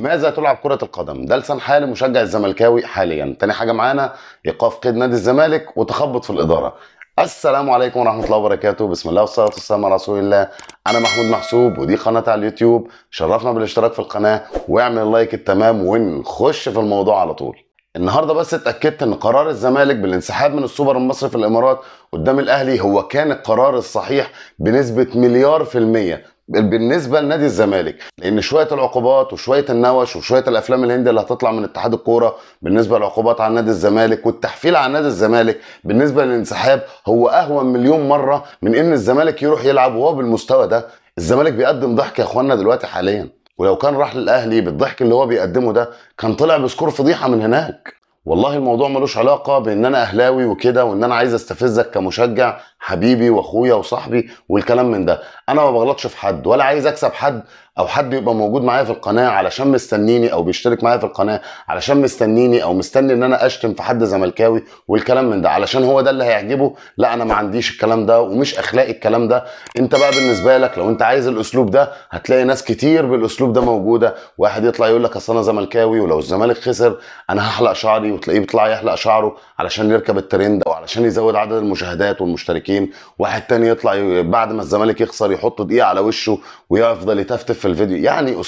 لماذا تلعب كرة القدم؟ ده لسان حال مشجع الزملكاوي حاليا. تاني حاجة معانا ايقاف قيد نادي الزمالك وتخبط في الإدارة. السلام عليكم ورحمة الله وبركاته. بسم الله والصلاة والسلام على رسول الله. أنا محمود محسوب ودي قناة على اليوتيوب. شرفنا بالاشتراك في القناة واعمل اللايك التمام ونخش في الموضوع على طول. النهارده بس اتاكدت ان قرار الزمالك بالانسحاب من السوبر المصري في الامارات قدام الاهلي هو كان القرار الصحيح بنسبه مليار في الميه بالنسبه لنادي الزمالك، لان شويه العقوبات وشويه النوش وشويه الافلام الهندي اللي هتطلع من اتحاد الكوره بالنسبه للعقوبات على نادي الزمالك والتحفيل على نادي الزمالك بالنسبه للانسحاب هو اهون مليون مره من ان الزمالك يروح يلعب وهو بالمستوى ده. الزمالك بيقدم ضحك يا اخوانا دلوقتي حاليا، ولو كان راح للاهلي بالضحك اللي هو بيقدمه ده كان طلع بسكور فضيحه من هناك. والله الموضوع ملوش علاقه بان انا اهلاوي وكده وان انا عايز استفزك كمشجع حبيبي واخويا وصاحبي والكلام من ده. انا ما بغلطش في حد ولا عايز اكسب حد او حد يبقى موجود معايا في القناه علشان مستنيني او بيشترك معايا في القناه علشان مستنيني او مستني ان انا اشتم في حد زملكاوي والكلام من ده علشان هو ده اللي هيعجبه. لا، انا ما عنديش الكلام ده ومش اخلاقي الكلام ده. انت بقى بالنسبه لك لو انت عايز الاسلوب ده هتلاقي ناس كتير بالاسلوب ده موجوده. واحد يطلع يقول لك اصل انا زملكاوي ولو الزمالك خسر انا هحلق شعري، وتلاقيه بيطلع يحلق شعره علشان يركب الترند او علشان يزود عدد المشاهدات والمشتركين. واحد تاني يطلع بعد ما الزمالك يخسر يحط دقيقه على وشه ويفضل يتفتف في الفيديو. يعني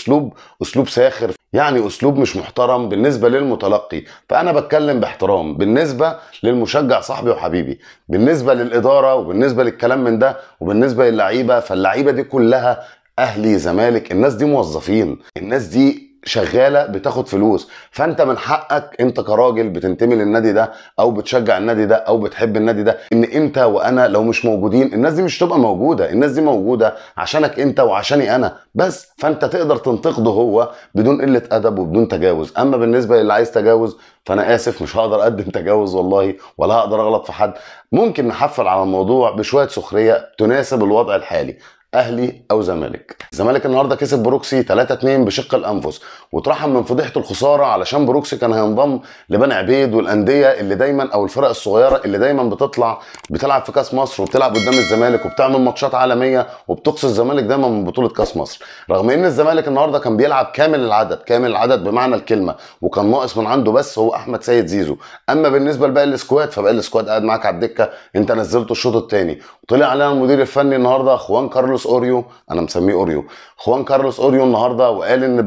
اسلوب ساخر، يعني اسلوب مش محترم بالنسبه للمتلقي. فانا بتكلم باحترام بالنسبه للمشجع صاحبي وحبيبي، بالنسبه للاداره وبالنسبه للكلام من ده وبالنسبه للعيبه. فاللعيبه دي كلها اهلي زمالك، الناس دي موظفين، الناس دي شغاله بتاخد فلوس. فانت من حقك انت كراجل بتنتمي للنادي ده او بتشجع النادي ده او بتحب النادي ده ان انت وانا لو مش موجودين الناس دي مش تبقى موجوده. الناس دي موجوده عشانك انت وعشاني انا بس. فانت تقدر تنتقده هو بدون قله ادب وبدون تجاوز. اما بالنسبه للي عايز تجاوز فانا اسف مش هقدر اقدم تجاوز والله، ولا هقدر اغلط في حد. ممكن نحفل على الموضوع بشويه سخريه تناسب الوضع الحالي، اهلي او زمالك. الزمالك النهارده كسب بروكسي 3-2 بشق الانفس واترحم من فضيحه الخساره علشان بروكسي كان هينضم لبني عبيد والانديه اللي دايما او الفرق الصغيره اللي دايما بتلعب في كاس مصر وبتلعب قدام الزمالك وبتعمل ماتشات عالميه وبتقصي الزمالك دايما من بطوله كاس مصر. رغم ان الزمالك النهارده كان بيلعب كامل العدد بمعنى الكلمه، وكان ناقص من عنده بس هو احمد سيد زيزو. اما بالنسبه لباقي السكواد فباقي السكواد قاعد معاك على الدكه، انت نزلته الشوط الثاني. وطلع علينا المدير الفني النهارده خوان كارلوس اوريو، انا مسميه اوريو، خوان كارلوس اوريو النهارده، وقال ان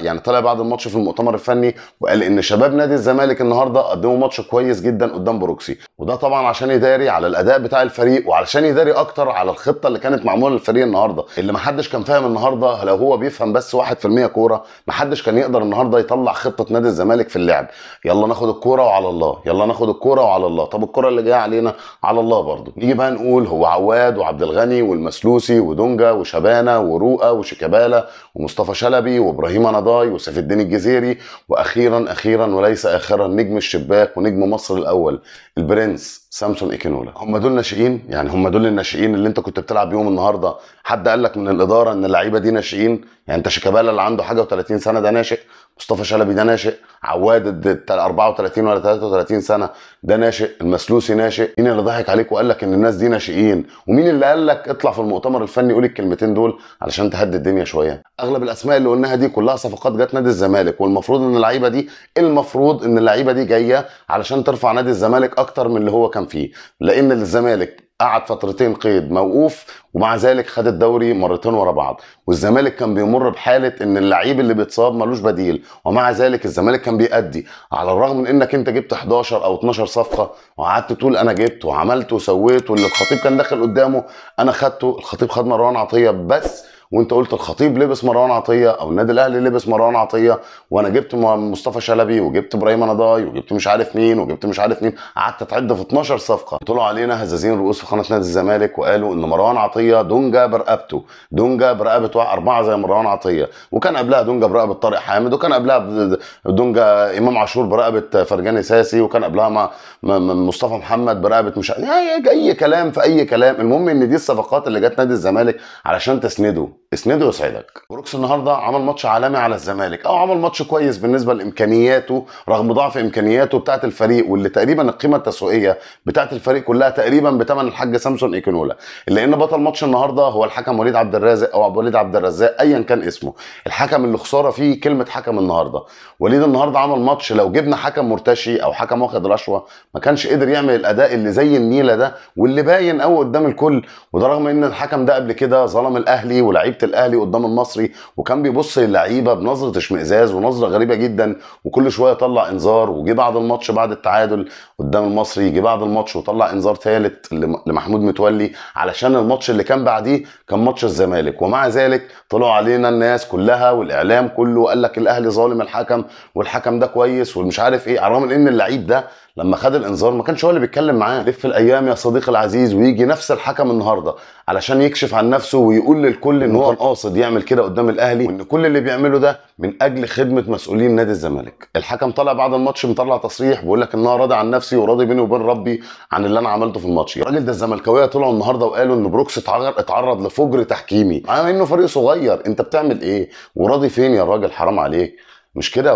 يعني طلع بعد الماتش في المؤتمر الفني وقال ان شباب نادي الزمالك النهارده قدموا ماتش كويس جدا قدام بروكسي. وده طبعا عشان يداري على الاداء بتاع الفريق وعلشان يداري اكتر على الخطه اللي كانت معموله للفريق النهارده، اللي محدش كان فاهم النهارده. لو هو بيفهم بس 1% كوره محدش كان يقدر النهارده يطلع خطه نادي الزمالك في اللعب. يلا ناخد الكوره وعلى الله، يلا ناخد الكوره وعلى الله. طب الكوره اللي جايه علينا على الله برضه. نيجي بقى نقول هو عواد وعبد الغني والمسلوسي ودونجا وشبانه ورؤى وشيكابالا ومصطفى شلبي وابراهيم نضاي وسيف الدين الجزيري، واخيرا وليس اخرا نجم الشباك ونجم مصر الاول البرنس سامسون ايكينولا. هم دول ناشئين؟ يعني هم دول الناشئين اللي انت كنت بتلعب بيهم النهارده؟ حد قال لك من الاداره ان اللعيبه دي ناشئين؟ يعني انت شيكابالا اللي عنده حاجه و30 سنه ده ناشئ، مصطفى شلبي ده ناشئ، عواد 34 ولا 33 سنه ده ناشئ، المسلوسي ناشئ. مين اللي ضحك عليك وقال لك ان الناس دي ناشئين؟ ومين اللي قال لك اطلع في المؤتمر الفني قول الكلمتين دول علشان تهدي الدنيا شويه؟ اغلب الاسماء اللي قلناها دي كلها صفقات جت نادي الزمالك، والمفروض ان اللعيبه دي جايه علشان ترفع نادي الزمالك اكتر من اللي هو كان فيه، لان الزمالك قعد فترتين قيد موقوف ومع ذلك خد الدوري مرتين ورا بعض. والزمالك كان بيمر بحاله ان اللعيب اللي بيتصاب ملوش بديل، ومع ذلك الزمالك كان بيأدي على الرغم من انك انت جبت 11 او 12 صفقه وقعدت تقول انا جبت وعملت وسويت، واللي الخطيب كان داخل قدامه انا خدته. الخطيب خد مروان عطيه بس، وانت قلت الخطيب لبس مروان عطيه او النادي الاهلي لبس مروان عطيه، وانا جبت مصطفى شلبي وجبت ابراهيم نضاي وجبت مش عارف مين وجبت مش عارف مين. قعدت تعد في 12 صفقه. طلعوا علينا هزازين رؤوس في قناه نادي الزمالك وقالوا ان مروان عطيه دونجا برقبته، دونجا برقبه 4 زي مروان عطيه، وكان قبلها دونجا برقبه طارق حامد، وكان قبلها دونجا امام عاشور برقبه فرجاني ساسي، وكان قبلها مصطفى محمد برقبه مش اي كلام في اي كلام. المهم ان دي الصفقات اللي جت نادي الزمالك علشان تسنده. اسنده ويسعدك. بروكس النهارده عمل ماتش عالمي على الزمالك، او عمل ماتش كويس بالنسبه لامكانياته رغم ضعف امكانياته بتاعه الفريق، واللي تقريبا القيمه التسويقيه بتاعه الفريق كلها تقريبا بثمن الحاج سامسون ايكونولا، الا ان بطل ماتش النهارده هو الحكم وليد عبد الرازق او وليد عبد الرزاق ايا كان اسمه. الحكم اللي خساره فيه كلمه حكم النهارده. وليد النهارده عمل ماتش لو جبنا حكم مرتشي او حكم واخد رشوه ما كانش قدر يعمل الاداء اللي زي النيله ده واللي باين قوي قدام الكل. وده رغم ان الحكم ده قبل كده ظلم الاهلي ولاعيبه الاهلي قدام المصري، وكان بيبص للعيبه بنظره اشمئزاز ونظره غريبه جدا، وكل شويه يطلع انذار. وجي بعد الماتش بعد التعادل قدام المصري يجي بعد الماتش وطلع انذار ثالث لمحمود متولي علشان الماتش اللي كان بعديه كان ماتش الزمالك. ومع ذلك طلعوا علينا الناس كلها والاعلام كله قال لك الاهلي ظالم الحكم والحكم ده كويس ومش عارف ايه، على الرغم من ان اللعيب ده لما خد الانذار ما كانش هو اللي بيتكلم معاه. لف الايام يا صديقي العزيز ويجي نفس الحكم النهارده علشان يكشف عن نفسه ويقول للكل ان هو كان قاصد يعمل كده قدام الاهلي، وان كل اللي بيعمله ده من اجل خدمه مسؤولين نادي الزمالك. الحكم طلع بعد الماتش مطلع تصريح بيقول لك ان انا راضي عن نفسي وراضي بيني وبين ربي عن اللي انا عملته في الماتش. يا راجل ده الزملكاويه طلعوا النهارده وقالوا ان بروكس اتعرض لفجر تحكيمي مع انه فريق صغير. انت بتعمل ايه وراضي فين يا راجل؟ حرام عليك. مش كده يا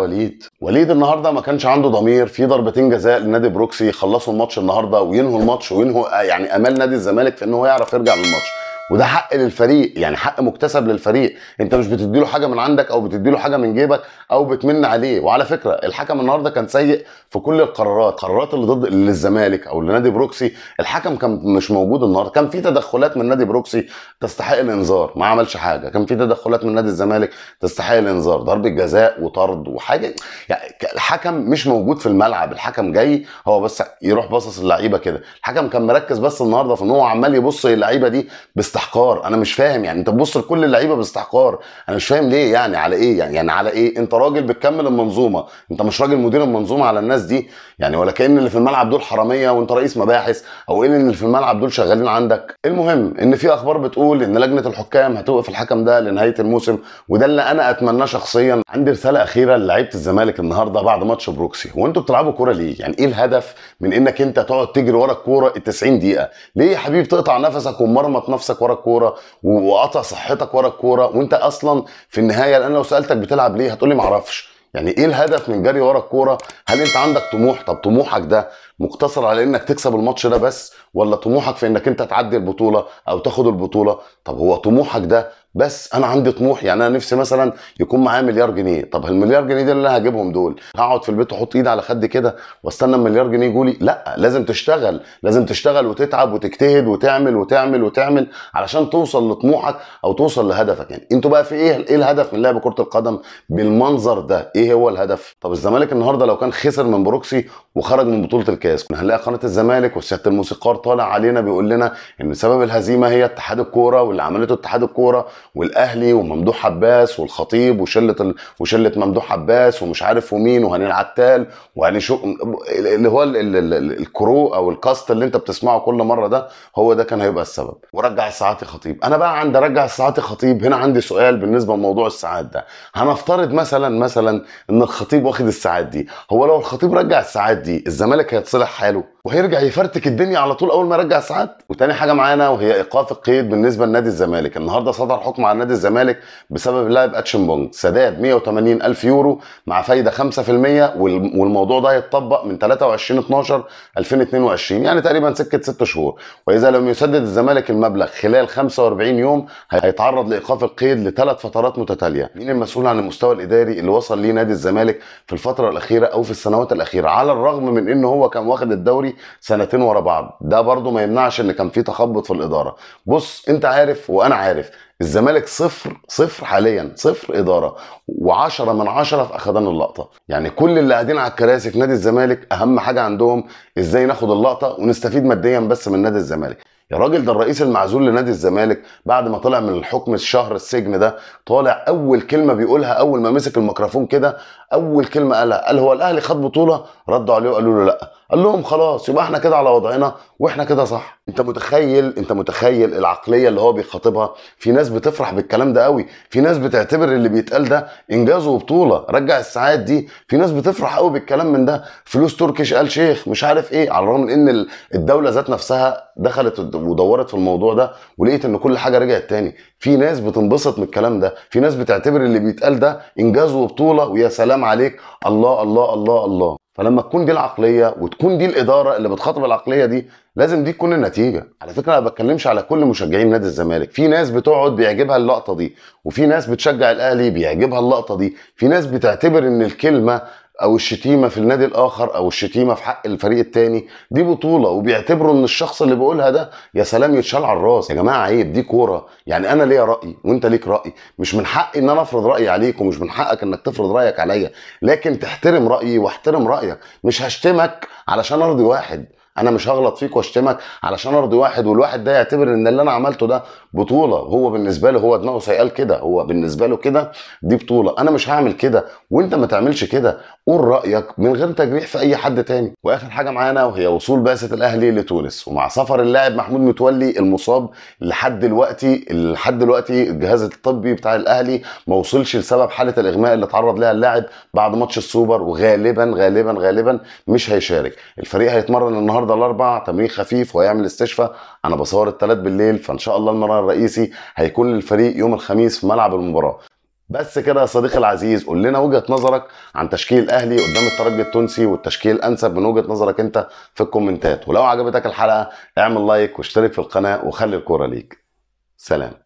وليد النهارده ما كانش عنده ضمير في ضربتين جزاء لنادي بروكسي يخلصوا الماتش النهارده وينهوا الماتش وينهوا يعني امال نادي الزمالك في ان هو يعرف يرجع للماتش. وده حق للفريق، يعني حق مكتسب للفريق. انت مش بتديله حاجه من عندك او بتديله حاجه من جيبك او بتمن عليه. وعلى فكره الحكم النهارده كان سيء في كل القرارات اللي ضد للزمالك او لنادي بروكسي. الحكم كان مش موجود النهارده. كان في تدخلات من نادي بروكسي تستحق الانذار ما عملش حاجه، كان في تدخلات من نادي الزمالك تستحق الانذار، ضربه جزاء وطرد وحاجه. يعني الحكم مش موجود في الملعب، الحكم جاي هو بس يروح باصص اللعيبه كده. الحكم كان مركز بس النهارده في ان هو عمال يبص للعيبه دي باستحقار. انا مش فاهم يعني انت تبص لكل اللعيبه باستحقار، انا مش فاهم ليه؟ يعني على ايه؟ يعني على ايه؟ انت راجل بتكمل المنظومه، انت مش راجل مدير المنظومه على الناس دي يعني، ولا كأن اللي في الملعب دول حراميه وانت رئيس مباحث، او ان اللي في الملعب دول شغالين عندك. المهم ان في اخبار بتقول ان لجنه الحكام هتوقف الحكم ده لنهايه الموسم، وده اللي انا اتمناه شخصيا. عندي رساله اخيره للعيبه الزمالك النهارده بعد ماتش بروكسي. هو انتوا بتلعبوا كوره ليه؟ يعني ايه الهدف من انك انت تقعد تجري ورا الكوره ال 90 دقيقه؟ ليه يا حبيبي تقطع نفسك ومرمط نفسك ورا الكوره وقطع صحتك ورا الكوره وانت اصلا في النهايه؟ لان لو سالتك بتلعب ليه هتقولي معرفش. يعني ايه الهدف من جري ورا الكوره؟ هل انت عندك طموح؟ طب طموحك ده مقتصر على انك تكسب الماتش ده بس، ولا طموحك في انك انت تعدي البطوله او تاخد البطوله؟ طب هو طموحك ده بس؟ انا عندي طموح، يعني انا نفسي مثلا يكون معايا مليار جنيه. طب المليار جنيه دول اللي انا هجيبهم دول هقعد في البيت واحط ايدي على خدي كده واستنى المليار جنيه يجولي؟ لا، لازم تشتغل، لازم تشتغل وتتعب وتجتهد وتعمل وتعمل وتعمل علشان توصل لطموحك او توصل لهدفك. يعني انتوا بقى في ايه الهدف من لعب كره القدم بالمنظر ده؟ ايه هو الهدف؟ طب الزمالك النهارده لو كان خسر من بروكسي وخرج من بطوله الكاس كنا هنلاقي قناه الزمالك وسياده الموسيقار طالع علينا بيقول لنا ان سبب الهزيمه هي اتحاد الكوره واللي عملته اتحاد الكوره والاهلي وممدوح عباس والخطيب وشله ممدوح عباس ومش عارف ومين وهاني العتال وهاني شو اللي هو الكرو او الكاست اللي انت بتسمعه كل مره ده، هو ده كان هيبقى السبب. ورجع الساعات خطيب. انا بقى عند رجع الساعات خطيب هنا عندي سؤال بالنسبه لموضوع الساعات ده. هنفترض مثلا ان الخطيب واخد الساعات دي، هو لو الخطيب رجع الساعات دي الزمالك هيتصلح حاله وهيرجع يفرتك الدنيا على طول اول ما يرجع الساعات؟ وتاني حاجه معانا وهي ايقاف القيد بالنسبه لنادي الزمالك. النهارده صدر حكم على نادي الزمالك بسبب اللاعب اتشمبونج، سداد 180 الف يورو مع فايده 5%، والموضوع ده هيتطبق من 23 12 2022 يعني تقريبا سكه 6 شهور. واذا لم يسدد الزمالك المبلغ خلال 45 يوم هيتعرض لايقاف القيد لثلاث فترات متتاليه. مين المسؤول عن المستوى الاداري اللي وصل ليه نادي الزمالك في الفتره الاخيره او في السنوات الاخيره، على الرغم من ان هو كان واخد الدوري سنتين ورا بعض؟ ده برضو ما يمنعش ان كان في تخبط في الاداره. بص انت عارف وانا عارف الزمالك صفر حاليا، صفر اداره و10 من 10 في اخدان اللقطه. يعني كل اللي قاعدين على الكراسي في نادي الزمالك اهم حاجه عندهم ازاي ناخد اللقطه ونستفيد ماديا بس من نادي الزمالك. يا راجل ده الرئيس المعزول لنادي الزمالك بعد ما طلع من الحكم الشهر السجن ده، طالع اول كلمه بيقولها اول ما مسك الميكروفون كده، اول كلمه قالها قال هو الاهلي خد بطوله؟ ردوا عليه وقالوا له لا. قال لهم خلاص يبقى احنا كده على وضعنا واحنا كده صح. انت متخيل العقليه اللي هو بيخاطبها؟ في ناس بتفرح بالكلام ده قوي، في ناس بتعتبر اللي بيتقال ده انجاز وبطوله، رجع الساعات دي، في ناس بتفرح قوي بالكلام من ده، فلوس تركيش آل شيخ مش عارف ايه، على الرغم من ان الدوله ذات نفسها دخلت ودورت في الموضوع ده ولقيت ان كل حاجه رجعت تاني. في ناس بتنبسط من الكلام ده، في ناس بتعتبر اللي بيتقال ده انجاز وبطوله ويا سلام عليك، الله الله الله الله. فلما تكون دي العقليه وتكون دي الاداره اللي بتخاطب العقليه دي، لازم دي تكون النتيجه. على فكره انا ما بتكلمش على كل مشجعين نادي الزمالك، في ناس بتقعد بيعجبها اللقطه دي، وفي ناس بتشجع الاهلي بيعجبها اللقطه دي، في ناس بتعتبر ان الكلمه او الشتيمه في النادي الاخر او الشتيمه في حق الفريق التاني دي بطوله، وبيعتبروا ان الشخص اللي بيقولها ده يا سلام يتشال على الراس. يا جماعه عيب، دي كوره، يعني انا ليا راي وانت ليك راي، مش من حقي ان انا افرض رايي عليك ومش من حقك انك تفرض رايك عليا، لكن تحترم رايي واحترم رايك. مش هشتمك علشان ارضي واحد، انا مش هغلط فيك واشتمك علشان ارضي واحد والواحد ده يعتبر ان اللي انا عملته ده بطوله، هو بالنسبه له هو دماغه سيقال كده، هو بالنسبه له كده دي بطوله. انا مش هعمل كده وانت ما تعملش كده، قول رايك من غير تجريح في اي حد تاني. واخر حاجه معانا وهي وصول بعثه الاهلي لتونس، ومع سفر اللاعب محمود متولي المصاب لحد دلوقتي الجهاز الطبي بتاع الاهلي ما وصلش لسبب حاله الاغماء اللي اتعرض لها اللاعب بعد ماتش السوبر، وغالبا غالبا غالبا مش هيشارك. الفريق هيتمرن النهارده الاربع تمرين خفيف وهيعمل استشفاء، انا بصور الثلاث بالليل، فان شاء الله المران الرئيسي هيكون للفريق يوم الخميس في ملعب المباراه. بس كده يا صديقي العزيز، قول لنا وجهة نظرك عن تشكيل الاهلي قدام الترجي التونسي، والتشكيل الانسب من وجهة نظرك انت في الكومنتات. ولو عجبتك الحلقة اعمل لايك واشترك في القناة وخلي الكورة ليك. سلام.